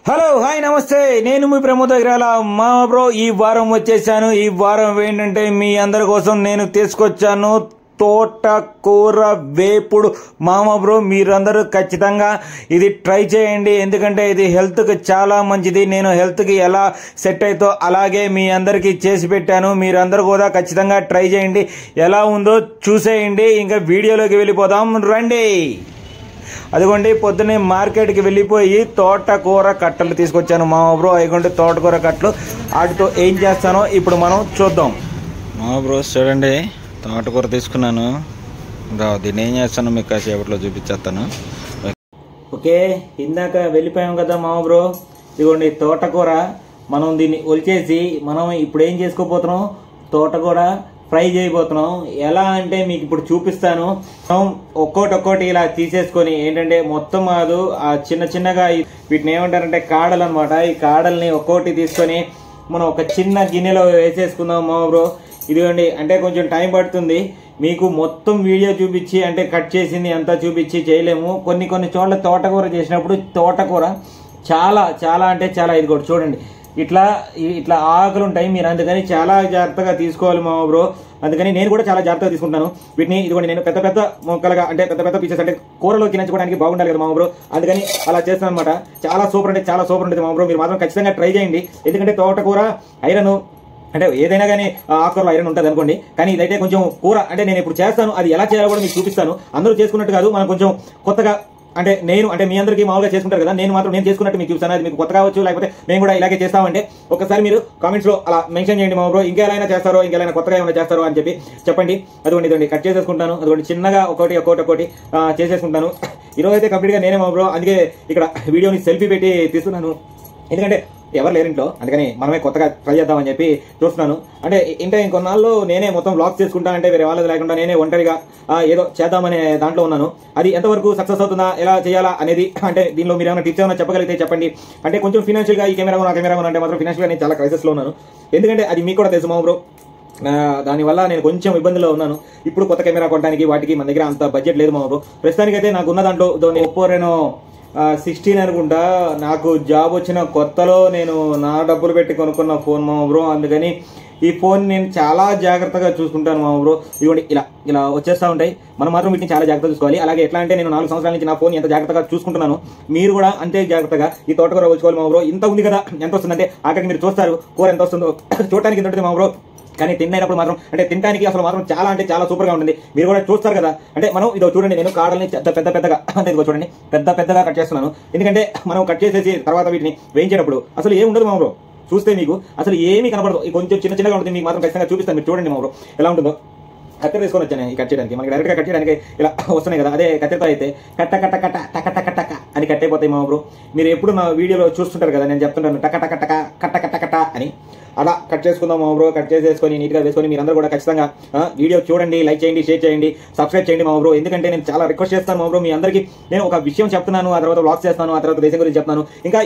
Hello hi నమస్తే, నేను మీ ప్రమోద్ అగ్రవాల్ మా బ్రో. ఈ వారం వచ్చేసాను. ఈ వారం ఏంటంటే మీ అందరి కోసం నేను తీసుకొచ్చాను తోటకూర వేపుడు. మామ బ్రో, మీరందరూ ఖచ్చితంగా ఇది ట్రై చేయండి, ఎందుకంటే ఇది హెల్త్కి చాలా మంచిది. నేను హెల్త్కి ఎలా సెట్ అవుతో అలాగే మీ అందరికీ చేసి పెట్టాను. మీరందరూ కూడా ఖచ్చితంగా ట్రై చేయండి. ఎలా ఉందో చూసేయండి. ఇంకా వీడియోలోకి వెళ్ళిపోదాం రండి. అదిగోండి, పొద్దున్నే మార్కెట్కి వెళ్ళిపోయి తోటకూర కట్టలు తీసుకొచ్చాను మామ బ్రో. అదిగోండి తోటకూర కట్టలు. వాటితో ఏం చేస్తానో ఇప్పుడు మనం చూద్దాం. మామ బ్రో చూడండి, తోటకూర తీసుకున్నాను. ఇంకా దీన్ని ఏం చేస్తాను మీకు కాసేపట్లో చూపించేస్తాను. ఓకే, ఇందాక వెళ్ళిపోయాం కదా మామ బ్రో. ఇదిగోండి తోటకూర. మనం దీన్ని ఒలిచేసి మనం ఇప్పుడు ఏం చేసుకోబోతున్నాం, తోటకూర ఫ్రై చేయబోతున్నాం. ఎలా అంటే మీకు ఇప్పుడు చూపిస్తాను. ఒక్కోటి ఇలా తీసేసుకొని ఏంటంటే మొత్తం కాదు, ఆ చిన్న చిన్నగా వీటిని ఏమంటారంటే కాడలు అనమాట. ఈ కాడల్ని ఒక్కోటి తీసుకొని మనం ఒక చిన్న గిన్నెలో వేసేసుకుందాం మామ బ్రో. ఇదిగోండి, అంటే కొంచెం టైం పడుతుంది. మీకు మొత్తం వీడియో చూపించి అంటే కట్ చేసింది అంతా చూపించి చేయలేము. కొన్ని చోట్ల తోటకూర చేసినప్పుడు తోటకూర చాలా చాలా అంటే చాలా, ఇది కూడా చూడండి ఇట్లా ఆకులు ఉంటాయి. మీరు అందుకని చాలా జాగ్రత్తగా తీసుకోవాలి మామ బ్రో. అందుకని నేను కూడా చాలా జాగ్రత్తగా తీసుకుంటాను వీటిని. ఇదిగోండి, నేను పెద్ద పెద్ద ముక్కలుగా అంటే పెద్ద పీసెస్ అంటే కూరలో తినచ్చుకోవడానికి బాగుండాలి కదా మామ బ్రో. అందుకని అలా చేస్తాను అనమాట. చాలా సూపర్ అంటే చాలా సూపర్ ఉంటుంది మామ బ్రో. మీరు మాత్రం ఖచ్చితంగా ట్రై చేయండి, ఎందుకంటే తోటకూర ఐరన్ అంటే ఏదైనా కానీ ఆకుకూరలో ఐరన్ ఉంటుంది అనుకోండి. కానీ ఇదైతే కొంచెం కూర అంటే నేను ఇప్పుడు చేస్తాను, అది ఎలా చేయాలో కూడా మీకు చూపిస్తాను. అందరూ చేసుకున్నట్టు కాదు, మనం కొంచెం కొత్తగా అంటే మీ అందరికీ మామూలుగా చేసుకుంటారు కదా, నేను చేసుకున్నట్టు మీకు చూస్తాను. అది మీకు కొత్త కావచ్చు, లేకపోతే మేము కూడా ఇలాగే చేస్తామంటే ఒకసారి మీరు కామెంట్స్ లో అలా మెన్షన్ చేయండి మా బ్రో. ఇంకా ఎలా చేస్తారో, ఇంకెలా కొత్తగా ఏమైనా చేస్తారో అని చెప్పండి. అదిగోండి కట్ చేసేసుకుంటాను. అదిగోండి చిన్నగా ఒక్కొక్కటి చేసేసుకుంటాను. ఈరోజు అయితే కంప్లీట్ గా నేనే మా బ్రో. అందుకే ఇక్కడ వీడియోని సెల్ఫీ పెట్టి తీస్తున్నాను, ఎందుకంటే ఎవరు లేరు ఇంట్లో. అందుకని మనమే కొత్తగా ట్రై చేద్దామని చెప్పి చూస్తున్నాను. అంటే ఇంకొన్నాళ్ళు నేనే మొత్తం వ్లాగ్స్ చేసుకుంటా, అంటే వేరే వాళ్ళది లేకుండా నేనే ఒంటరిగా ఏదో చేద్దామనే దాంట్లో ఉన్నాను. అది ఎంతవరకు సక్సెస్ అవుతుందా, ఎలా చేయాలా అనేది, అంటే దీనిలో మీరు ఏమైనా టిప్స్ ఏమైనా చెప్పగలిగితే చెప్పండి. అంటే కొంచెం ఫినాన్షియల్ గా ఈ కెమెరా అంటే మాత్రం ఫినాన్షియల్ గా నేను చాలా క్రైసిస్ లో ఉన్నాను. ఎందుకంటే అది మీకు కూడా తెలుసు మా బ్రో. దానివల్ల నేను కొంచెం ఇబ్బందిలో ఉన్నాను. ఇప్పుడు కొత్త కెమెరా కొనడానికి వాటికి మన దగ్గర అంత బడ్జెట్ లేదు మా బ్రో. ప్రస్తుతానికి అయితే నాకు ఉన్న దాంట్లో Oppo Reno 16 అనుకుంటా. నాకు జాబ్ వచ్చిన కొత్తలో నేను నా డబ్బులు పెట్టి కొనుక్కున్న ఫోన్ మా బ్రో. అందుకని ఈ ఫోన్ నేను చాలా జాగ్రత్తగా చూసుకుంటాను మా బ్రో. ఇవ్వండి ఇలా వచ్చేస్తూ ఉంటాయి. మనం మాత్రం వీటిని చాలా జాగ్రత్తగా చూసుకోవాలి. అలాగే ఎట్లా అంటే నేను 4 సంవత్సరాల నుంచి నా ఫోన్ ఎంత జాగ్రత్తగా చూసుకుంటున్నాను, మీరు కూడా అంతే జాగ్రత్తగా ఈ తోటకూర వచ్చుకోవాలి మా బ్రో. ఇంత ఉంది కదా, ఎంత వస్తుందంటే ఆఖరికి మీరు చూస్తారు కూర ఎంత వస్తుందో. చూడటానికి ఎంత ఉంటుంది మా బ్రో, కానీ తినేటప్పుడు మాత్రం అంటే తినడానికి అసలు మాత్రం చాలా అంటే చాలా సూపర్ గా ఉంటుంది. మీరు కూడా చూస్తారు కదా. అంటే మనం ఇదో చూడండి, నేను కాడల్ని పెద్దగా అంటే ఇదిగో చూడండి పెద్దగా కట్ చేస్తున్నాను. ఎందుకంటే మనం కట్ చేసేసి తర్వాత వీటిని వేయించేటప్పుడు అసలు ఏమి ఉండదు మా బ్రో. చూస్తే మీకు అసలు ఏమీ కనపడదు, కొంచెం చిన్నగా ఉంటుంది. మీకు మాత్రం ఖచ్చితంగా చూపిస్తాను, మీరు చూడండి మా బ్రో ఎలా ఉంటుందో. కత్తెర తీసుకొని వచ్చాను ఈ కట్ చేయడానికి. మనకి డైరెక్ట్ గా కట్ చేయడానికి ఇలా వస్తున్నాయి కదా, అదే కత్తెరతో అయితే కట్ట అని కట్ అయిపోతాయి మా బ్రో. మీరు ఎప్పుడు నా వీడియోలో చూస్తుంటారు కదా, నేను చెప్తుంటాను కట్ట అని. అలా కట్ చేసుకుందాం మా బ్రో. కట్ చేసేసుకొని నీట్గా వేసుకొని మీరందరూ కూడా ఖచ్చితంగా వీడియో చూడండి, లైక్ చేయండి, షేర్ చేయండి, సబ్స్క్రైబ్ చేయండి మా బ్రో. ఎందుకంటే నేను చాలా రిక్వెస్ట్ చేస్తాను మా బ్రో, మీ అందరికీ నేను ఒక విషయం చెప్తున్నాను, ఆ తర్వాత వ్లాగ్స్ చేస్తాను, ఆ తర్వాత దేశం గురించి చెప్తాను. ఇంకా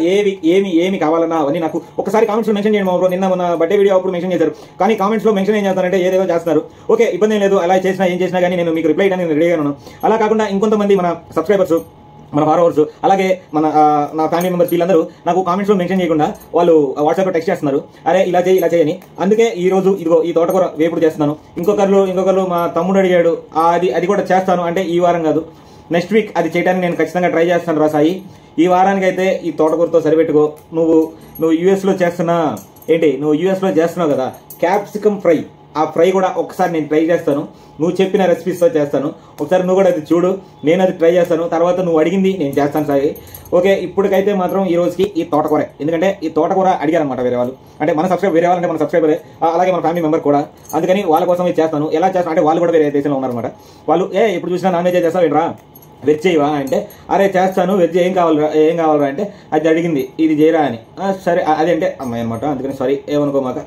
ఏమి కావాలన్నా అవన్నీ నాకు ఒకసారి కామెంట్స్ లో మెన్షన్ చేయండి మా బ్రో. నిన్న మన బర్త్డే వీడియో అప్పుడు మెన్షన్ చేశారు, కానీ కామెంట్స్ లో మెన్షన్ ఏం చేస్తారంటే ఏదేదో చేస్తున్నారు. ఓకే, ఇబ్బంది ఏం లేదు, అలా ఏం చేసినా కానీ నేను మీకు రిప్లై చేయడానికి రెడీగా ఉన్నాను. అలా కాకుండా ఇంకొంతమంది మన సబ్స్క్రైబర్స్, మన ఫాలోవర్స్, అలాగే నా ఫ్యామిలీ మెంబర్స్ వీళ్ళందరూ నాకు కామెంట్స్ లో మెన్షన్ చేయకుండా వాళ్ళు వాట్సాప్ లో టెక్స్ట్ చేస్తున్నారు, అరే ఇలా చేయని. అందుకే ఈ రోజు ఇదిగో ఈ తోటకూర వేపుడు చేస్తున్నాను. ఇంకొకరు మా తమ్ముడు అడిగాడు, అది కూడా చేస్తాను. అంటే ఈ వారం కాదు, నెక్స్ట్ వీక్ అది చేయడానికి నేను ఖచ్చితంగా ట్రై చేస్తాను రా సాయి. ఈ వారానికి అయితే ఈ తోటకూరతో సరిపెట్టుకో. నువ్వు యూఎస్ లో చేస్తున్నావు కదా క్యాప్సికమ్ ఫ్రై, ఆ ఫ్రై కూడా ఒకసారి నేను ట్రై చేస్తాను. నువ్వు చెప్పిన రెసిపీస్తో చేస్తాను. ఒకసారి నువ్వు కూడా అది చూడు, నేను అది ట్రై చేస్తాను. తర్వాత నువ్వు అడిగింది నేను చేస్తాను సాయి. ఓకే, ఇప్పటికైతే మాత్రం ఈ రోజుకి ఈ తోటకూరే. ఎందుకంటే ఈ తోటకూర అడిగారనమాట వేరే వాళ్ళు, అంటే మన సబ్స్క్రైబరే, అలాగే మన ఫ్యామిలీ మెంబర్ కూడా. అందుకని వాళ్ళ కోసం ఇది చేస్తాను. ఎలా చేస్తాను అంటే వాళ్ళు కూడా వేరే దేశంలో ఉన్నారనమాట. వాళ్ళు ఇప్పుడు చూసినా నాన్ వెజ్ చేస్తావు ఏంట్రా, వెజ్ చేయవా అంటే, అరే చేస్తాను, వెజ్ ఏం కావాలరా అంటే అది అడిగింది ఇది చేయరా అని. సరే అదంటే అమ్మాయి అనమాట, అందుకని సారీ ఏమనుకోమాక.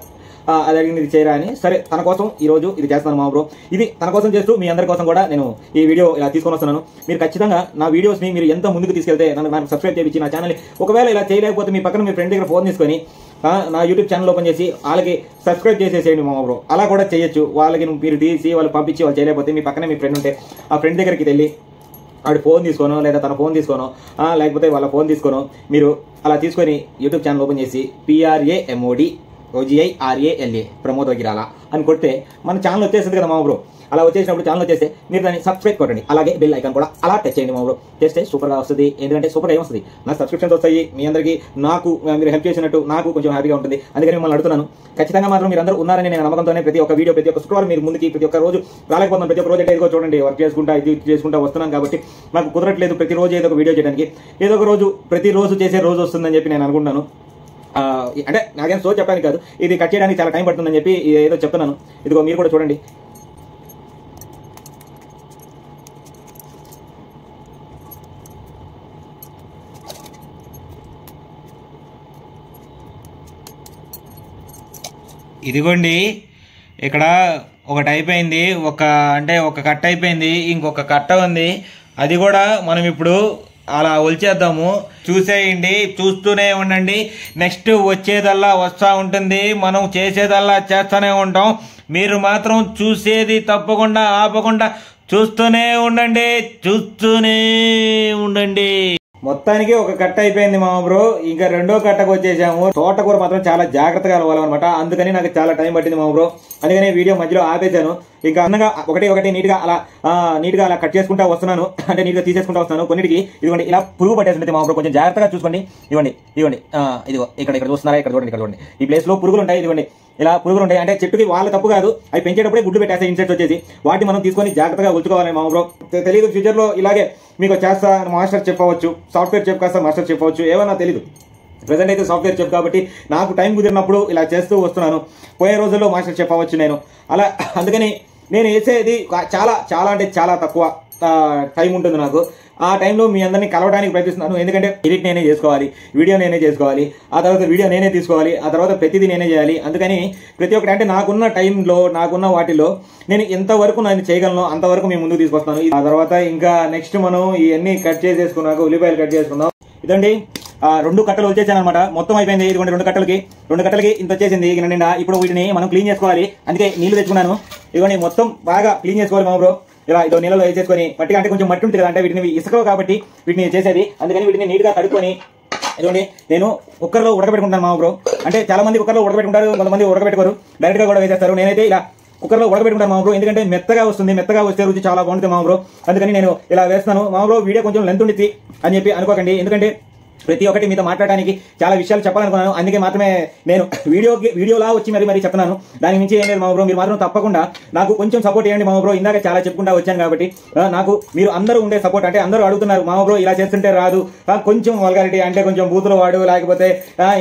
అది అడిగింది ఇది చేయరా అని. సరే తన కోసం ఈ రోజు ఇది చేస్తాను మా బ్రో. ఇది తన కోసం చేస్తూ మీ అందరి కోసం కూడా నేను ఈ వీడియో ఇలా తీసుకొని వస్తున్నాను. మీరు ఖచ్చితంగా నా వీడియోస్ ని మీరు ఎంత ముందుకు తీసుకెళ్తే నాకు సబ్స్క్రైబ్ చేయించి నా ఛానల్ ఒకవేళ ఇలా చేయలేకపోతే మీ పక్కన మీ ఫ్రెండ్ దగ్గర ఫోన్ తీసుకొని నా యూట్యూబ్ ఛానల్ ఓపెన్ చేసి వాళ్ళకి సబ్స్క్రైబ్ చేసేసేయండి మా బ్రో. అలా కూడా చేయొచ్చు. వాళ్ళకి మీరు తీసి వాళ్ళు పంపించి వాళ్ళు చేయలేకపోతే మీ పక్కనే మీ ఫ్రెండ్ ఉంటే ఆ ఫ్రెండ్ దగ్గరికి వెళ్ళి ఆవిడ ఫోన్ తీసుకోనో లేదా తన ఫోన్ తీసుకోనో లేకపోతే వాళ్ళ ఫోన్ తీసుకోనో మీరు అలా తీసుకొని యూట్యూబ్ ఛానల్ ఓపెన్ చేసి PRAMODOGIRALA ప్రమోద్ వగిరాల అని కొడితే మన ఛానల్ వచ్చేస్తుంది కదా మామ బ్రో. అలా వచ్చేసినప్పుడు ఛానల్ వచ్చేస్తే మీరు దాన్ని సబ్స్క్రైబ్ కొట్టండి, అలాగే బెల్ ఐకాన్ కూడా అలా టచ్ చేయండి మామ బ్రో. చేస్తే సూపర్గా వస్తుంది. ఎందుకంటే సూపర్గా ఏమొస్తుంది, నాకు సబ్స్క్రిప్షన్స్ వస్తాయి, మీ అందరికీ నాకు మీరు హెల్ప్ చేసినట్టు నాకు కొంచెం హ్యాపీగా ఉంటుంది. అందుకని మిమ్మల్ని అడుగుతున్నాను, ఖచ్చితంగా మాత్రం మీరు అందరూ ఉన్నారని నేను నమ్మకంతోనే ప్రతి ఒక్క వీడియో ప్రతి ఒక్క శుక్రవారం మీరు ముందుకి ప్రతి ఒక్క రోజు రాలేకపోతున్నాను. ప్రతి ఒక్క రోజు ఏదో చూడండి వర్క్ చేసుకుంటా ఇది చేసుకుంటా వస్తున్నాను కాబట్టి నాకు కుదరట్లేదు ప్రతిరోజు ఏదో ఒక వీడియో చేయడానికి. ఏదో ఒక రోజు ప్రతిరోజు చేసే రోజు వస్తుందని చెప్పి నేను అనుకుంటున్నాను. అంటే నాకేం సో చెప్పడానికి కాదు, ఇది కట్ చేయడానికి చాలా టైం పడుతుందని చెప్పి ఏదో చెప్తున్నాను. ఇదిగో మీరు కూడా చూడండి. ఇదిగోండి ఇక్కడ ఒకటి అయిపోయింది, ఒక కట్ట అయిపోయింది, ఇంకొక కట్ట ఉంది. అది కూడా మనం ఇప్పుడు అలా ఒలిచేద్దాము. చూసేయండి, చూస్తూనే ఉండండి. నెక్స్ట్ వచ్చేదల్లా వస్తూ ఉంటుంది, మనం చేసేదల్లా చేస్తూనే ఉంటాం. మీరు మాత్రం చూసేది తప్పకుండా ఆపకుండా చూస్తూనే ఉండండి. మొత్తానికి ఒక కట్ట అయిపోయింది మామ బ్రో. ఇంకా రెండో కట్టకు వచ్చేసాము. తోటకూర మాత్రం చాలా జాగ్రత్తగా అలవాలన్నమాట, అందుకని నాకు చాలా టైం పట్టింది మామ బ్రో. అందుకని వీడియో మధ్యలో ఆపేశాను. ఇంకా అందంగా ఒకటి నీట్గా అలా కట్ చేసుకుంటా వస్తున్నాను, అంటే నీట్గా తీసేసుకుంటా వస్తున్నాను. కొన్నిటికి ఇదిగోండి ఇలా పురుగు పట్టేస్తుంది మామ బ్రో, కొంచెం జాగ్రత్తగా చూసుకోండి. ఇదిగోండి ఇదిగో ఇక్కడ చూస్తున్నారా, ఇక్కడ చూడండి. ఈ ప్లేస్ లో పురుగులు ఉంటాయి. ఇదిగోండి ఇలా పురుగులు ఉంటాయి. అంటే చెట్టుకి వాళ్ళ తప్పు కాదు, అవి పెంచేటప్పుడే గుడ్లు పెట్టేస్తాయి ఇన్సెక్ట్స్ వచ్చేసి. వాటిని మనం తీసుకొని జాగ్రత్తగా ఉంచుకోవాలి మామ బ్రో. తెలియదు ఫ్యూచర్ లో ఇలాగే మీకు చేస్తా మాస్టర్ చెప్పవచ్చు, సాఫ్ట్వేర్ చెఫ్ కాస్త మాస్టర్ చెప్పవచ్చు, ఏమన్నా తెలీదు. ప్రెసెంట్ అయితే సాఫ్ట్వేర్ చెఫ్ కాబట్టి నాకు టైం కుదిరినప్పుడు ఇలా చేస్తూ వస్తున్నాను. పోయే రోజుల్లో మాస్టర్ చెఫ్ అవ్వచ్చు నేను. అలా అందుకని నేను వేసేది చాలా అంటే చాలా తక్కువ టైం ఉంటుంది నాకు. ఆ టైంలో మీ అందరినీ కలవడానికి ప్రయత్నిస్తున్నాను. ఎందుకంటే ఎడిట్ నేనే చేసుకోవాలి, వీడియో నేనే చేసుకోవాలి, ఆ తర్వాత వీడియో నేనే తీసుకోవాలి, ఆ తర్వాత ప్రతిదీ నేనే చేయాలి. అందుకని ప్రతి ఒక్కటి అంటే నాకున్న టైంలో నాకున్న వాటిలో నేను ఎంతవరకు నేను చేయగలను అంతవరకు మేము ముందుకు తీసుకొస్తాను. ఆ తర్వాత ఇంకా నెక్స్ట్ మనం ఇవన్నీ కట్ చేసేసుకున్నాక ఉల్లిపాయలు కట్ చేసుకుందాం. ఇదండి 2 కట్టలు వచ్చేసాను అనమాట. మొత్తం అయిపోయింది. ఇదిగోండి 2 కట్టలకి ఇంత వచ్చేసింది నిండా. ఇప్పుడు వీటిని మనం క్లీన్ చేసుకోవాలి, అందుకే నీళ్లు తెచ్చుకున్నాను. ఇదిగోండి మొత్తం బాగా క్లీన్ చేసుకోవాలి మామ బ్రో. ఇలా ఇదో నీళ్ళలో వేసేసుకొని మట్టిగా, అంటే కొంచెం మట్టి ఉంటుంది కదా, అంటే వీటిని ఇసుక కాబట్టి వీటిని చేసేది, అందుకని వీటిని నీట్గా కడుక్కొని ఇదిగోండి నేను కుక్కర్లో ఉడకబెట్టుకుంటాను మామ బ్రో. అంటే చాలా మంది కుక్కర్లో ఉడకబెట్టుకుంటారు, కొంతమంది ఉడకబెట్టుకోరు, డైరెక్ట్గా కూడా వేసేస్తారు. నేనైతే ఇలా కుక్కర్లో ఉడకబెట్టుకుంటాను మామ బ్రో, ఎందుకంటే మెత్తగా వస్తుంది, మెత్తగా వస్తే రుచి చాలా బాగుంటుంది మామ బ్రో. అందుకని నేను ఇలా వేస్తాను మామ బ్రో. వీడియో కొంచెం లెంత్ ఉండిద్ది అని చెప్పి అనుకోకండి, ఎందుకంటే ప్రతి ఒక్కటి మీతో మాట్లాడడానికి చాలా విషయాలు చెప్పాలనుకున్నాను. అందుకే మాత్రమే నేను వీడియోలా వచ్చి మరీ చెప్తున్నాను. దానికి మించి ఏం లేదు మామ బ్రో. మీరు మాత్రం తప్పకుండా నాకు కొంచెం సపోర్ట్ చేయండి మామ బ్రో. ఇందాక చాలా చెప్పుకుంటా వచ్చాను కాబట్టి నాకు మీరు అందరూ ఉండే సపోర్ట్, అంటే అందరూ అడుగుతున్నారు మామ బ్రో ఇలా చేస్తుంటే రాదు, కొంచెం వల్గారిటీ అంటే కొంచెం బూతులు వాడు, లేకపోతే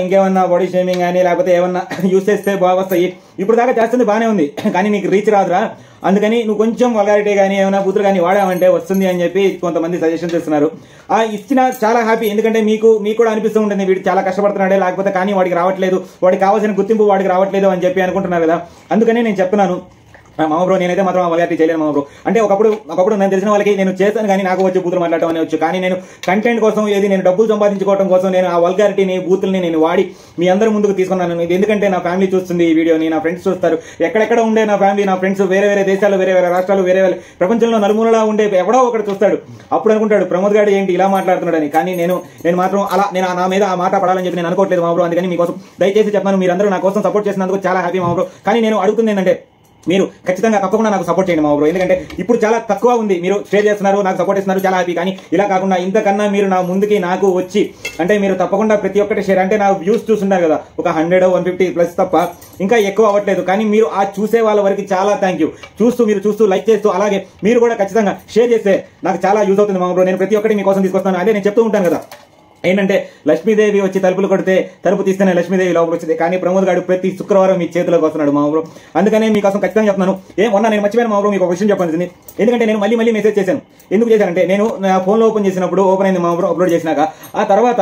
ఇంకేమన్నా బాడీ షేమింగ్ కానీ లేకపోతే ఏమన్నా యూస్ చేస్తే బాగొస్తాయి. ఇప్పుడు దాకా చేస్తుంది బాగానే ఉంది, కానీ నీకు రీచ్ రాదురా, అందుకని నువ్వు కొంచెం వల్గారిటీ కానీ ఏమైనా బూతులు కానీ వాడామంటే వస్తుంది అని చెప్పి కొంతమంది సజెషన్స్ ఇస్తున్నారు. ఇచ్చిన చాలా హ్యాపీ, ఎందుకంటే మీకు కూడా అనిపిస్తూ ఉంటుంది వీడు చాలా కష్టపడుతున్నాడే, లేకపోతే కానీ వాడికి రావట్లేదు, వాడికి కావాల్సిన గుర్తింపు వాడికి రావట్లేదు అని చెప్పి అనుకుంటున్నారు కదా. అందుకని నేను చెప్తున్నాను మామ బ్రో, నేనైతే మాత్రం వల్గారిటీ చేయలేను మామ బ్రో. అంటే ఒకప్పుడు నేను తెలిసిన వాళ్ళకి నేను చేస్తాను, కానీ నాకు వచ్చి బూతులు మాట్లాడటం అనేవచ్చు. కానీ నేను కంటెంట్ కోసం, నేను డబ్బులు సంపాదించుకోవడం కోసం నేను ఆ వల్గారిటీని బూతుల్ని నేను వాడి మీ అందరి ముందుకు తీసుకున్నాను. ఇది ఎందుకంటే నా ఫ్యామిలీ చూస్తుంది ఈ వీడియోని, నా ఫ్రెండ్స్ చూస్తారు, ఎక్కడెక్కడ ఉండే నా ఫ్యామిలీ, నా ఫ్రెండ్స్ వేరే దేశాలు, వేరే రాష్ట్రాలు, వేరే ప్రపంచంలో నలుమూలలా ఉండే ఎవడో ఒకటి చూస్తాడు. అప్పుడు అనుకుంటాడు ప్రమోద్ గారు ఏంటి ఇలా మాట్లాడుతున్నాడని. కానీ నేను మాత్రం అలా నా మీద ఆ మాట పడాలని చెప్పి నేను అనుకోవట్లేదు మామ బ్రో. అందుకని మీకోసం దయచేసి చెప్తాను, మీరందరూ నా కోసం సపోర్ట్ చేసినందుకు చాలా హ్యాపీ మామ బ్రో. కానీ నేను అడుగుతుంది ఏంటంటే మీరు ఖచ్చితంగా తప్పకుండా నాకు సపోర్ట్ చేయండి మామ బ్రో. ఎందుకంటే ఇప్పుడు చాలా తక్కువ ఉంది, మీరు షేర్ చేస్తున్నారు, నాకు సపోర్ట్ ఇస్తున్నారు, చాలా హ్యాపీ. కానీ ఇలా కాకుండా ఇంతకన్నా మీరు నా ముందుకి నాకు వచ్చి, అంటే మీరు తప్పకుండా ప్రతి ఒక్కటి షేర్, అంటే నా వ్యూస్ చూస్తున్నారు కదా ఒక 100-150+ తప్ప ఇంకా ఎక్కువ అవ్వట్లేదు. కానీ మీరు ఆ చూసే వాళ్ళ వరకు చాలా థ్యాంక్ యూ. మీరు చూస్తూ లైక్ చేస్తూ అలాగే మీరు కూడా ఖచ్చితంగా షేర్ చేస్తే నాకు చాలా యూజ్ అవుతుంది మామ బ్రో. నేను ప్రతి ఒక్కటి మీకోసం తీసుకొస్తాను. అదే నేను చెప్తూ ఉంటాను కదా, ఏంటంటే లక్ష్మీదేవి వచ్చి తలుపులు కొడితే తలుపు తీస్తేనే లక్ష్మీదేవి లోపల వచ్చింది, కానీ ప్రమోద్ గారు ప్రతి శుక్రవారం మీ చేతిలోకి వస్తున్నాడు మామ బ్రో. అందుకనే మీకోసం ఖచ్చితంగా చెప్తున్నాను. మొన్న నేను మర్చిపోయాను మామ బ్రో, మీకు ఒక విషయం చెప్పాల్సింది. ఎందుకంటే నేను మళ్ళీ మెసేజ్ చేశాను. ఎందుకు చేశానంటే నేను నా ఫోన్లో ఓపెన్ చేసినప్పుడు ఓపెన్ అయింది మామ బ్రో, అప్లోడ్ చేసినాక ఆ తర్వాత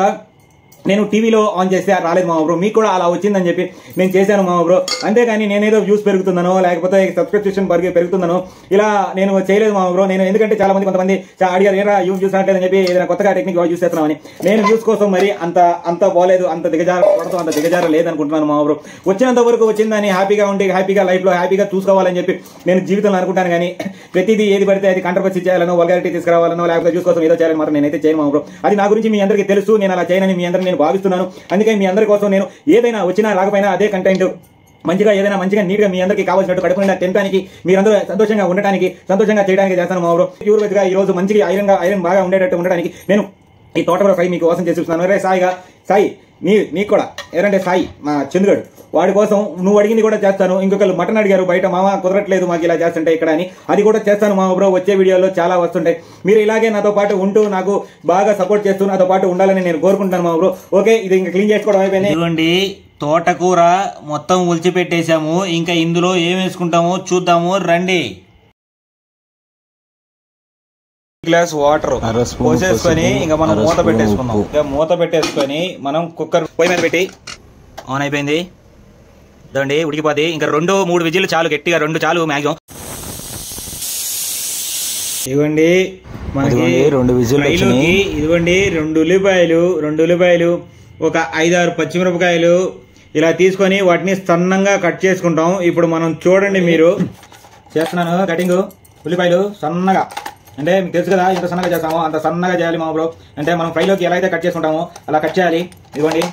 నేను టీవీలో ఆన్ చేస్తే రాలేదు మామ బ్రో, మీకు కూడా అలా వచ్చిందని చెప్పి నేను చేశాను మామ బ్రో. అంతేగాని నేనేదో వ్యూస్ పెరుగుతున్నానో లేకపోతే సబ్స్క్రిప్షన్ పెరుగుతున్నానో ఇలా నేను చేయలేదు మామ బ్రో. నేను ఎందుకంటే చాలా మంది కొంతమంది అడిగారు ఏరా వ్యూస్ చూసినట్లేదని చెప్పి ఏదైనా కొత్తగా టెక్నిక్ యూస్ చేస్తున్నామని. నేను వ్యూస్ కోసం మరి అంత బాలేదు, అంత దిగజార లేదనుకుంటున్నాను మామ బ్రో. వచ్చినంత వరకు వచ్చిందని హ్యాపీగా ఉండి హ్యాపీగా లైఫ్ లో హ్యాపీగా చూసుకోవాలని చెప్పి నేను జీవితంలో అనుకుంటాను. కానీ ప్రతిదీ ఏది పడితే అది కాంట్రవర్సీ చేయాలనో వల్గారిటీ తీసుకురావాలనో లేకపోతే వ్యూస్ కోసం ఏదో చేయాలని మాత్రం నేనైతే చేయను మామ బ్రో. అది నా గురించి మీ అందరికీ తెలుసు, నేను అలా చేయనని మీ అందరికీ నేను భావిస్తున్నాను. అందుకే మీ అందరి కోసం నేను ఏదైనా వచ్చినా రాకపోయినా అదే కంటెంట్ మంచిగా ఏదైనా మంచిగా నీట్ గా మీ అందరికీ కావాల్సినట్టు కడుపు నిండా తినడానికి మీరందరూ సంతోషంగా ఉండటానికి సంతోషంగా చేయడానికి చేస్తాను మా బ్రో. ప్యూర్ వెజ్ గా ఈ రోజు మంచిగా ఐరన్ బాగా ఉండేటట్టు ఉండడానికి నేను ఈ తోటకూర ఫ్రై మీకు కోసం చేసి చూస్తున్నాను. రే సాయి నీకు కూడా ఎవరంటే సాయి మా చంద్రుడు వాడి కోసం నువ్వు అడిగింది కూడా చేస్తాను. ఇంకొకరు మటన్ అడిగారు బయట, మామ కుదరట్లేదు మాకు ఇలా చేస్తుంటే ఇక్కడ అని, అది కూడా చేస్తాను మామ బ్రో. వచ్చే వీడియోలో చాలా వస్తుంటాయి. మీరు ఇలాగే నాతో పాటు ఉంటూ నాకు బాగా సపోర్ట్ చేస్తూ నాతో పాటు ఉండాలని నేను కోరుకుంటాను మామ బ్రో. ఓకే, ఇది ఇంకా క్లీన్ చేసుకోవడం అయిపోయింది. ఇదిగోండి తోటకూర మొత్తం ఒలిచిపెట్టేసాము. ఇంకా ఇందులో ఏం వేసుకుంటామో చూద్దాము రండి. గ్లాస్ వాటర్ పోసేసుకొని ఇంకా మనం మూత పెట్టేసుకుందాం. ఇంకా మూత పెట్టేసుకొని మనం కుక్కర్ పొయ్యి మీద పెట్టి ఆన్ అయిపోయింది. ఇదండి ఉడికిపోతే ఇంకా 2-3 విజిల్ చాలు, గట్టిగా 2 చాలు మ్యాక్సిమం. ఇవ్వండి మనకి 2 విజిల్. ఇదిగోండి 2 ఉల్లిపాయలు, ఒక 5-6 పచ్చిమిరపకాయలు ఇలా తీసుకొని వాటిని సన్నంగా కట్ చేసుకుంటాం. ఇప్పుడు మనం చూడండి, మీరు చేస్తున్నాను కటింగ్. ఉల్లిపాయలు సన్నగా, అంటే మీకు తెలుసు కదా ఎంత సన్నగా చేస్తామో అంత సన్నగా చేయాలి మా బ్రో. అంటే మనం ఫ్రైలోకి ఎలా అయితే కట్ చేసుకుంటామో అలా కట్ చేయాలి. ఇదిగోండి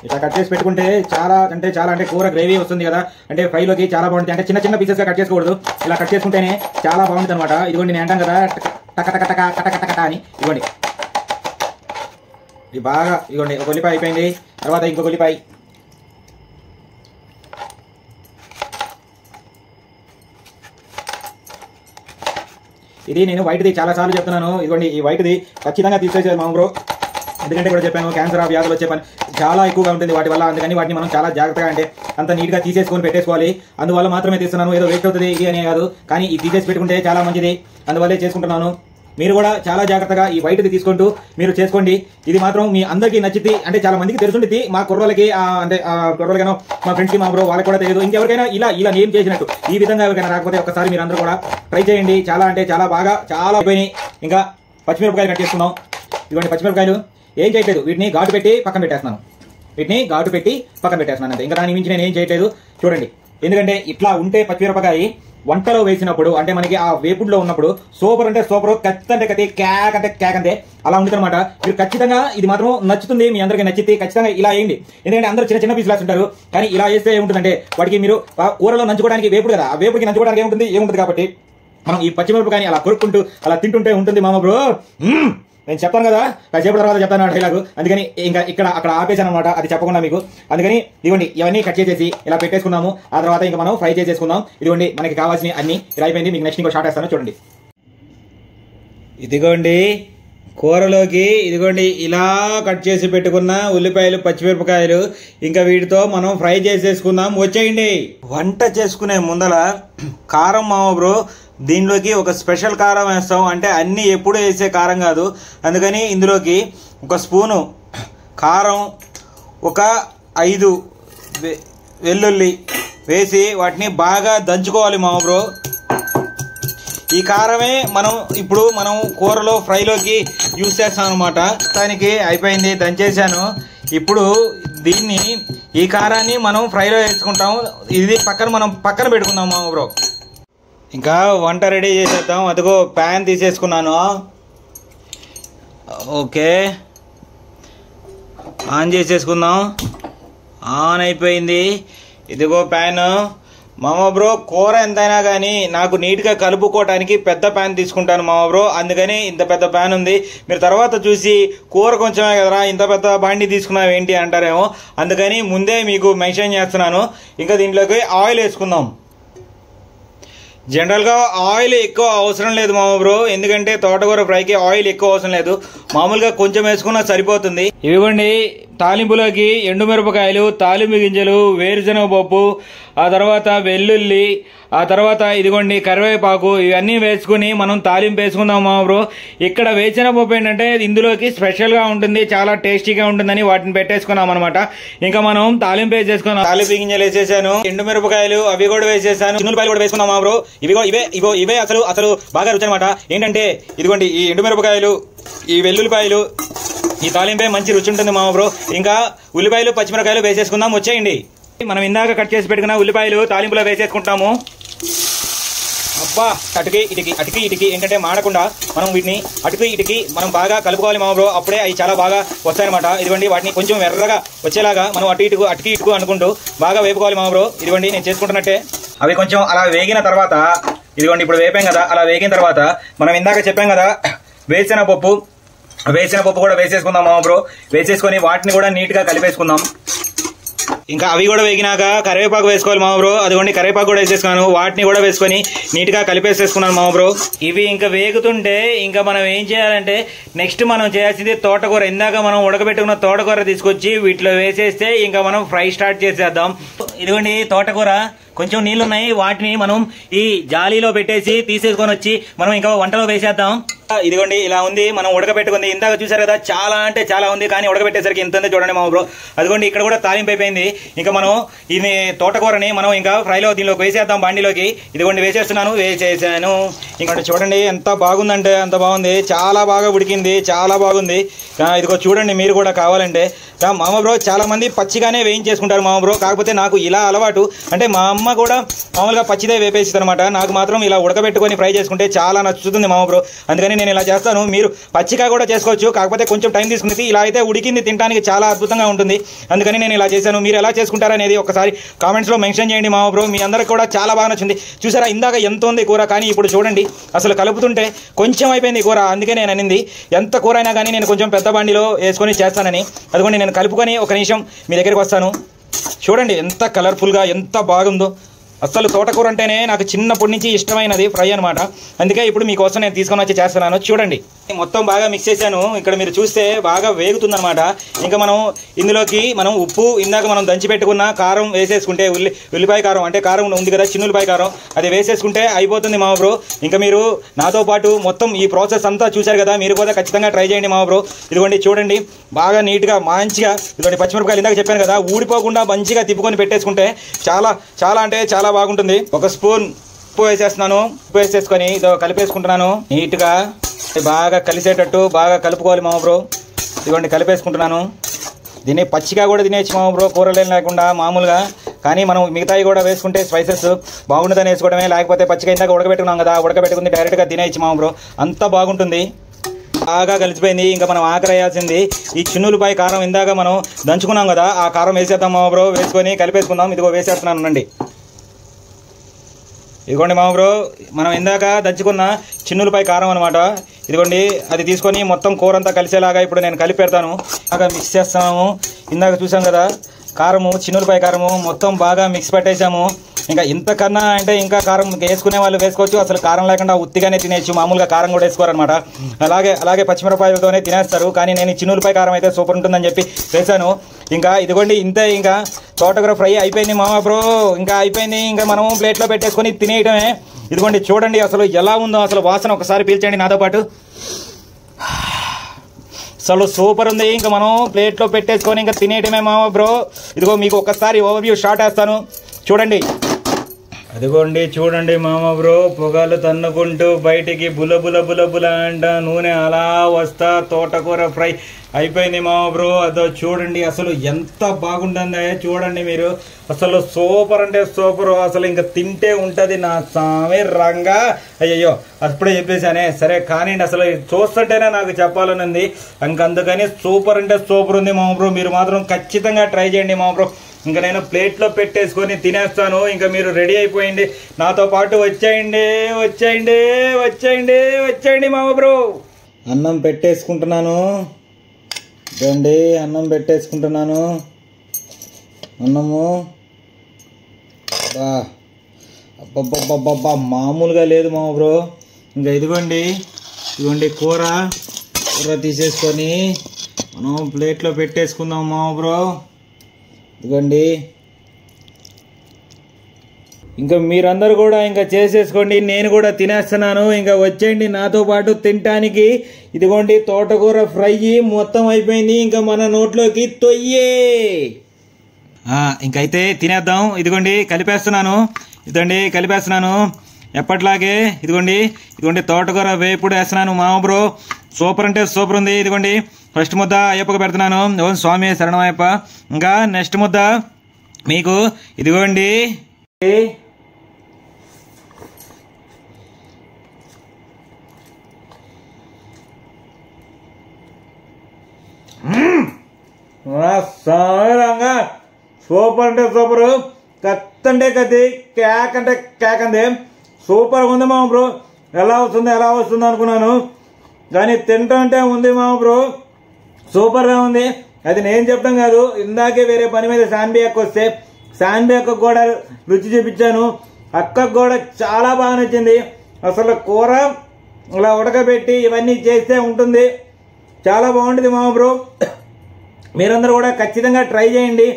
ఇట్లా కట్ చేసి పెట్టుకుంటే చాలా అంటే కూర గ్రేవీ వస్తుంది కదా, అంటే ఫ్రైలోకి చాలా బాగుంటుంది. అంటే చిన్న పీసెస్ గా కట్ చేసుకోకూడదు, ఇలా కట్ చేసుకుంటేనే చాలా బాగుంటుంది అనమాట. ఇదిగోండి నేను అంటాను కదా టక అని. ఇదిగోండి ఇది బాగా, ఇదిగోండి ఒక ఉల్లిపాయ అయిపోయింది. తర్వాత ఇంకొక ఉల్లిపాయ, ఇది నేను వైట్ది చాలా సార్లు చెప్తున్నాను. ఇదిగోండి ఈ వైట్ది ఖచ్చితంగా తీసేసేది మా బ్రో. ఎందుకంటే కూడా చెప్పాను క్యాన్సర్ వ్యాధులు వచ్చే పని చాలా ఎక్కువగా ఉంటుంది వాటి వల్ల. అందుకని వాటిని మనం చాలా జాగ్రత్తగా అంటే అంత నీట్ గా తీసేసుకొని పెట్టేసుకోవాలి. అందువల్ల మాత్రమే తీస్తున్నాను, ఏదో వేస్ట్ అవుతుంది ఇది అనే కాదు, కానీ ఇది తీసేసి పెట్టుకుంటే చాలా మంచిది, అందువల్లే చేసుకుంటున్నాను. మీరు కూడా చాలా జాగ్రత్తగా ఈ వైట్ది తీసుకుంటూ మీరు చేసుకోండి. ఇది మాత్రం మీ అందరికీ నచ్చితే, అంటే చాలా మందికి తెలుసుంటుంది, మా కుర్రోళ్ళకి అంటే కుర్రోళ్ళకైనా మా ఫ్రెండ్స్ కి మా బ్రో వాళ్ళకి కూడా తెలియదు. ఇంకెవరికైనా ఇలా నేను చేసినట్టు ఈ విధంగా ఎవరికైనా రాకపోతే ఒకసారి మీరు అందరూ కూడా ట్రై చేయండి. చాలా అంటే చాలా బాగా చాలా అయిపోయినాయి. ఇంకా పచ్చిమిరపకాయలు కట్ చేసుకున్నాం. ఇదిగోండి పచ్చిమిరపకాయలు ఏం చేయట్లేదు, వీటిని ఘాటు పెట్టి పక్కన పెట్టేస్తున్నాను. అంతే, ఇంకా దాని మించి నేను ఏం చేయట్లేదు. చూడండి, ఎందుకంటే ఇట్లా ఉంటే పచ్చిమిరపకాయ వంటలో వేసినప్పుడు అంటే మనకి ఆ వేపుడులో ఉన్నప్పుడు సూపర్ అంటే సూపర్, క్యాక్ అంటే అలా ఉంటుంది అనమాట. మీరు ఖచ్చితంగా ఇది మాత్రం నచ్చుతుంది, మీ అందరికీ నచ్చితే ఖచ్చితంగా ఇలా వేయండి. ఎందుకంటే అందరూ చిన్న పీసులు వేస్తుంటారు, కానీ ఇలా వేస్తే ఏముంటుందంటే వాటికి మీరు కూరలో నంచుకోవడానికి వేపుడు కదా, ఆ వేపుడికి నంచుకోవడానికి ఏముంటుంది కాబట్టి మనం ఈ పచ్చిమిరపకాయని అలా కొరుక్కుంటూ అలా తింటుంటే ఉంటుంది మామ బ్రో. నేను చెప్పాను కదా, కాసేపు తర్వాత చెప్తాను డైలాగు, అందుకని ఇంకా అక్కడ ఆపేసాను అనమాట, అది చెప్పకుండా మీకు. అందుకని ఇదిగోండి ఇవన్నీ కట్ చేసేసి ఇలా పెట్టేసుకున్నాము. ఆ తర్వాత ఇంకా మనం ఫ్రై చేసేసుకుందాం. ఇదిగోండి మనకి కావాల్సిన అన్ని ఇలా అయిపోయింది. మీకు నెక్స్ట్ ఇంకో షార్ట్ వేస్తాను చూడండి. ఇదిగోండి కూరలోకి ఇదిగోండి ఇలా కట్ చేసి పెట్టుకున్న ఉల్లిపాయలు పచ్చిమిరపకాయలు, ఇంకా వీటితో మనం ఫ్రై చేసేసుకుందాం. వచ్చేయండి. వంట చేసుకునే ముందల కారం మామ బ్రో, దీనిలోకి ఒక స్పెషల్ కారం వేస్తాం. అంటే అన్నీ ఎప్పుడు వేసే కారం కాదు, అందుకని ఇందులోకి ఒక స్పూను కారం, ఒక 5 వెల్లుల్లి వేసి వాటిని బాగా దంచుకోవాలి మామ బ్రో. ఈ కారమే ఇప్పుడు మనం కూరలో ఫ్రైలోకి యూజ్ చేస్తాం అనమాట. దానికి అయిపోయింది, దంచేసాను. ఇప్పుడు ఈ కారాన్ని మనం ఫ్రైలో వేసుకుంటాం. ఇది పక్కన పెట్టుకుందాం మామ బ్రో. ఇంకా వంట రెడీ చేసేద్దాం. అదిగో ప్యాన్ తీసేసుకున్నాను. ఓకే, ఆన్ చేసేసుకుందాం. ఆన్ అయిపోయింది. ఇదిగో ప్యాన్ మామ బ్రో. కూర ఎంతైనా కానీ నాకు నీట్గా కలుపుకోవటానికి పెద్ద ప్యాన్ తీసుకుంటాను మామ బ్రో, అందుకని ఇంత పెద్ద ప్యాన్ ఉంది. మీరు తర్వాత చూసి కూర కొంచెమే కదరా ఇంత పెద్ద బాండి తీసుకున్నావు ఏంటి అంటారేమో, అందుకని ముందే మీకు మెన్షన్ చేస్తున్నాను. ఇంకా దీంట్లోకి ఆయిల్ వేసుకుందాం. జనరల్గా ఆయిల్ ఎక్కువ అవసరం లేదు మామ బ్రో, ఎందుకంటే తోటకూర ఫ్రైకి ఆయిల్ ఎక్కువ అవసరం లేదు, మామూలుగా కొంచెం వేసుకున్నా సరిపోతుంది. ఇవ్వండి తాలింపులోకి ఎండుమిరపకాయలు, తాలింపు గింజలు, వేరుశనగ పప్పు, ఆ తర్వాత వెల్లుల్లి, ఆ తర్వాత ఇదిగోండి కరివేపాకు, ఇవన్నీ వేసుకుని మనం తాలింపు వేసుకుందాం మా బ్రో. ఇక్కడ వేసిన పప్పు ఏంటంటే ఇందులోకి స్పెషల్గా ఉంటుంది, చాలా టేస్టీగా ఉంటుందని వాటిని పెట్టేసుకున్నాం అనమాట. ఇంకా మనం తాలింపు వేసేసుకున్నాం. తాలింపు గింజలు వేసేసాను, ఎండుమిరపకాయలు అవి కూడా వేసేసాను, చిన్నులపాయలు కూడా వేసుకున్నాం మా బ్రో. ఇవే అసలు బాగా రుచి అనమాట. ఏంటంటే ఇదిగోండి ఈ ఎండుమిరపకాయలు, ఈ వెల్లుల్లిపాయలు, ఈ తాలింపే మంచి రుచి ఉంటుంది మా బ్రో. ఇంకా ఉల్లిపాయలు, పచ్చిమిరకాయలు వేసేసుకుందాం. వచ్చేయండి. మనం ఇందాక కట్ చేసి పెట్టుకున్న ఉల్లిపాయలు తాలింపులో వేసేసుకుంటాము. అబ్బా అటుకి ఇటుకి ఏంటంటే మాడకుండా మనం వీటిని అటుకు ఇటుకి మనం బాగా కలుపుకోవాలి మా బ్రో. అప్పుడే అవి చాలా బాగా వస్తాయన్నమాట. ఇదిగోండి వాటిని కొంచెం ఎర్రగా వచ్చేలాగా మనం అటుకి ఇటుకు అనుకుంటూ బాగా వేపుకోవాలి మా బ్రో. ఇదిగోండి నేను చేసుకుంటున్నట్టే. అవి కొంచెం అలా వేగిన తర్వాత ఇదిగోండి ఇప్పుడు వేపాం కదా, అలా వేగిన తర్వాత మనం ఇందాక చెప్పాం కదా వేసిన పప్పు కూడా వేసేసుకుందాం మా బ్రో. వేసేసుకొని వాటిని కూడా నీట్ గా కలిపేసుకుందాం. ఇంకా అవి కూడా వేగినాక కరివేపాకు వేసుకోవాలి మా బ్రో. అదిగోండి కరివేపాకు కూడా వేసేసుకున్నాను, వాటిని కూడా వేసుకొని నీట్ గా కలిపేసేసుకున్నాను మా బ్రో. ఇవి ఇంకా వేగుతుంటే ఇంకా మనం ఏం చేయాలంటే నెక్స్ట్ మనం చేయాల్సింది తోటకూర. ఇందాక మనం ఉడకబెట్టుకున్న తోటకూర తీసుకొచ్చి వీటిలో వేసేస్తే ఇంకా మనం ఫ్రై స్టార్ట్ చేసేద్దాం. ఇదిగోండి తోటకూర కొంచెం నీళ్లున్నాయి, వాటిని మనం ఈ జాలీలో పెట్టేసి తీసేసుకొని వచ్చి మనం ఇంకా వంటలో వేసేద్దాం. ఇదిగోండి ఇలా ఉంది మనం ఉడకబెట్టుకుంది. ఇందాక చూసారు కదా చాలా అంటే చాలా ఉంది, కానీ ఉడకబెట్టేసరికి ఎంత ఉంది చూడండి మా బ్రో. అదిగోండి ఇక్కడ కూడా తాలింపు అయిపోయింది. ఇంకా మనం ఇది తోటకూరని మనం ఇంకా ఫ్రైలో దీనిలోకి వేసేద్దాం బాండిలోకి. ఇదిగోండి వేసేసాను. ఇంకా చూడండి ఎంత బాగుందంటే అంత బాగుంది, చాలా బాగా ఉడికింది, చాలా బాగుంది. ఇదిగో చూడండి మీరు కూడా కావాలంటే. మామ బ్రో చాలా మంది పచ్చిగానే వేయించేసుకుంటారు మామ బ్రో, కాకపోతే నాకు ఇలా అలవాటు. అంటే మా అమ్మ కూడా మామూలుగా పచ్చిదే వేపేస్తుంది అనమాట, నాకు మాత్రం ఇలా ఉడకబెట్టుకొని ఫ్రై చేసుకుంటే చాలా నచ్చుతుంది మామ బ్రో. అందుకని నేను ఇలా చేస్తాను. మీరు పచ్చిగా కూడా చేసుకోవచ్చు, కాకపోతే కొంచెం టైం తీసుకుని. ఇలా అయితే ఉడికింది తినడానికి చాలా అద్భుతంగా ఉంటుంది, అందుకని నేను ఇలా చేశాను. మీరు ఎలా చేసుకుంటారనేది ఒకసారి కామెంట్స్లో మెన్షన్ చేయండి మామ బ్రో. మీ అందరికి కూడా చాలా బాగా నచ్చింది. చూసారా ఇందాక ఎంత ఉంది కూర, కానీ ఇప్పుడు చూడండి అసలు కలుపుతుంటే కొంచెం అయిపోయింది కూర. అందుకే నేను అనింది ఎంత కూర అయినా కానీ నేను కొంచెం పెద్ద బండిలో వేసుకొని చేస్తానని. అదిగోండి నేను కలుపుకొని ఒక నిమిషం మీ దగ్గరికి వస్తాను. చూడండి ఎంత కలర్ఫుల్గా ఎంత బాగుందో. అసలు తోటకూర అంటేనే నాకు చిన్నప్పటి నుంచి ఇష్టమైనది ఫ్రై అనమాట. అందుకే ఇప్పుడు మీకోసం నేను తీసుకొని వచ్చి చేస్తున్నాను. చూడండి మొత్తం బాగా మిక్స్ చేశాను. ఇక్కడ మీరు చూస్తే బాగా వేగుతుందనమాట. ఇంకా మనం ఇందులోకి మనం ఉప్పు, ఇందాక మనం దంచి పెట్టుకున్న కారం వేసేసుకుంటే ఉల్లిపాయ కారం అంటే కారం ఉంది కదా చిన్నులపాయ కారం, అది వేసేసుకుంటే అయిపోతుంది మా బ్రో. ఇంకా మీరు నాతో పాటు మొత్తం ఈ ప్రాసెస్ అంతా చూశారు కదా, మీరు కూడా ఖచ్చితంగా ట్రై చేయండి మా బ్రో. ఇదిగోండి చూడండి బాగా నీట్గా మంచిగా ఇదిగోండి పచ్చిమిరపకాయలు ఇందాక చెప్పాను కదా ఊడిపోకుండా మంచిగా తిప్పుకొని పెట్టేసుకుంటే చాలా చాలా అంటే చాలా బాగుంటుంది. ఒక స్పూన్ ఉప్పు వేసేస్తున్నాను. ఉప్పు వేసేసుకొని ఇదో కలిపేసుకుంటున్నాను. నీట్గా బాగా కలిసేటట్టు బాగా కలుపుకోవాలి మామ బ్రో. ఇదిగోండి కలిపేసుకుంటున్నాను. దీన్ని పచ్చిగా కూడా తినేచ్చు మామ బ్రో, కూరలేం లేకుండా మామూలుగా. కానీ మనం మిగతాయి కూడా వేసుకుంటే స్పైసెస్ బాగుంటుందని వేసుకోవడమే, లేకపోతే పచ్చిగా ఇందాక ఉడకబెట్టుకున్నాం కదా, ఉడకబెట్టుకుంది డైరెక్ట్గా తినేయచ్చు మామ బ్రో, అంత బాగుంటుంది. బాగా కలిసిపోయింది. ఇంకా మనం ఆఖరి వేయాల్సింది ఈ చిన్నులపాయ కారం. ఇందాక మనం దంచుకున్నాం కదా, ఆ కారం వేసేద్దాం మామ బ్రో. వేసుకొని కలిపేసుకుందాం. ఇదిగో వేసేస్తున్నాను అండి. ఇదిగోండి మామ బ్రో మనం ఇందాక దంచుకున్న చిన్నులపాయ కారం అనమాట. ఇదిగోండి అది తీసుకొని మొత్తం కూర అంతా కలిసేలాగా ఇప్పుడు నేను కలిపి పెడతాను. బాగా మిక్స్ చేస్తాము. ఇందాక చూసాం కదా కారము, చిన్నులపాయ కారము మొత్తం బాగా మిక్స్ పెట్టేసాము. ఇంకా ఇంతకన్నా అంటే ఇంకా కారం వేసుకునే వాళ్ళు వేసుకోవచ్చు, అసలు కారం లేకుండా ఉత్తిగానే తినేచ్చు. మామూలుగా కారం కూడా వేసుకోరనమాట. అలాగే పచ్చిమిరపకాయలతోనే తినేస్తారు. కానీ నేను చిన్నులపాయ కారం అయితే సూపర్ ఉంటుందని చెప్పి వేసాను. ఇంకా ఇదిగోండి ఇంతే, ఇంకా తోటకూర ఫ్రై అయిపోయింది మామ బ్రో. ఇంకా అయిపోయింది. ఇంకా మనం ప్లేట్లో పెట్టేసుకొని తినేయటమే. ఇదిగోండి చూడండి అసలు ఎలా ఉందో, అసలు వాసన ఒకసారి పీల్చండి నాతో పాటు. అసలు సూపర్ ఉంది. ఇంకా మనం ప్లేట్లో పెట్టేసుకొని ఇంకా తినేయటమే మామ బ్రో. ఇదిగో మీకు ఒకసారి ఓవర్వ్యూ షాట్ వేస్తాను చూడండి. అదిగోండి చూడండి మామ బ్రో, పొగలు తన్నుకుంటూ బయటికి బుల బుల బుల బుల అంట నూనె అలా వస్తా తోటకూర ఫ్రై అయిపోయింది మామ బ్రో. అదో చూడండి అసలు ఎంత బాగుంటుందో చూడండి మీరు. అసలు సూపర్ అంటే సూపర్. అసలు ఇంకా తింటే ఉంటుంది నా సామి రంగా. అయ్యయ్యో అప్పుడే చెప్పేశానే. సరే కానీ అసలు చూస్తుంటేనే నాకు చెప్పాలని ఉంది. అందుకని సూపర్ అంటే సూపర్ ఉంది మామ బ్రో. మీరు మాత్రం ఖచ్చితంగా ట్రై చేయండి మామ బ్రో. ఇంకా నేను ప్లేట్లో పెట్టేసుకొని తినేస్తాను. ఇంకా మీరు రెడీ అయిపోయింది నాతో పాటు. వచ్చేయండి మామ బ్రో. అన్నం పెట్టేసుకుంటున్నాను రండి. అన్నం పెట్టేసుకుంటున్నాను. అన్నము అబ్బబ్బబ్బబ్బా మామూలుగా లేదు మామ బ్రో. ఇంకా ఇదిగోండి కూర తీసేసుకొని మనం ప్లేట్లో పెట్టేసుకుందాం మామ బ్రో. ఇదిగోండి, ఇంకా మీరందరూ కూడా ఇంకా చేసేసుకోండి. నేను కూడా తినేస్తున్నాను. ఇంకా వచ్చేయండి నాతో పాటు తినటానికి. ఇదిగోండి తోటకూర ఫ్రై మొత్తం అయిపోయింది. ఇంకా మన నోట్లోకి తొయ్యే. ఇంకైతే తినేద్దాం. ఇదిగోండి కలిపేస్తున్నాను. ఎప్పట్లాగే ఇదిగోండి తోటకూర వేపుడు వేస్తున్నాను మామ బ్రో. సూపర్ అంటే సూపర్ ఉంది. ఇదిగోండి ఫస్ట్ ముద్ద అయ్యప్పకు పెడుతున్నాను. ఓం స్వామి శరణమయ్యప్ప. ఇంకా నెక్స్ట్ ముద్ద మీకు ఇదిగోండి. సారంగా సూపర్ అంటే సూపర్, కత్తి అంటే కత్తి, కేక్ అంటే కేక్ అంది. సూపర్గా ఉంది మామ బ్రో. ఎలా వస్తుంది అనుకున్నాను, కానీ తింటుంటే ఉంది మామ బ్రో. సూపర్గా ఉంది. అది నేను చెప్పడం కాదు, ఇందాకే వేరే పని మీద శాన్బి అక్క వస్తే శాన్బి అక్కకు కూడా రుచి చూపించాను. అక్కకు కూడా చాలా బాగా నచ్చింది. అసలు కూర ఇలా ఉడకబెట్టి ఇవన్నీ చేస్తే ఉంటుంది, చాలా బాగుంటుంది మామ బ్రో. మీరందరూ కూడా ఖచ్చితంగా ట్రై చేయండి.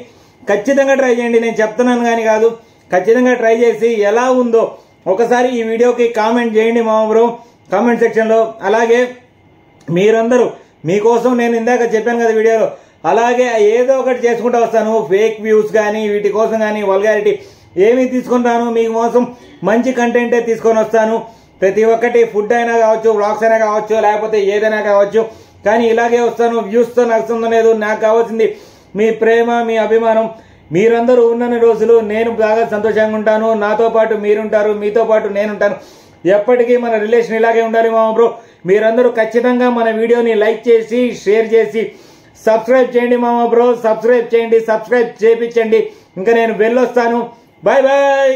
నేను చెప్తున్నాను కానీ కాదు, ఖచ్చితంగా ట్రై చేసి ఎలా ఉందో ఒకసారి ఈ వీడియోకి కామెంట్ చేయండి మామ బ్రో, కామెంట్ సెక్షన్లో. అలాగే మీరందరూ మీకోసం నేను ఇందాక చెప్పాను కదా వీడియోలో, అలాగే ఏదో ఒకటి చేసుకుంటూ వస్తాను. ఫేక్ వ్యూస్ కానీ వీటి కోసం కానీ వల్గారిటీ ఏమీ తీసుకుంటాను, మీకు కోసం మంచి కంటెంటే తీసుకొని వస్తాను. ప్రతి ఒక్కటి ఫుడ్ అయినా కావచ్చు, వ్లాగ్స్ అయినా కావచ్చు, లేకపోతే ఏదైనా కావచ్చు, కానీ ఇలాగే వస్తాను. వ్యూస్తో నాకు సంబంధం లేదు. నాకు కావాల్సింది మీ ప్రేమ, మీ అభిమానం. మీరందరూ ఉన్నన్ని రోజులు నేను బాగా సంతోషంగా ఉంటాను. నాతో పాటు మీరుంటారు, మీతో పాటు నేనుంటాను. ఎప్పటికీ మన రిలేషన్ ఇలాగే ఉండాలి మామ బ్రో. మీరందరూ ఖచ్చితంగా మన వీడియోని లైక్ చేసి షేర్ చేసి సబ్స్క్రైబ్ చేయండి మామ బ్రో. సబ్స్క్రైబ్ చేయించండి. ఇంకా నేను వెళ్ళొస్తాను. Bye bye.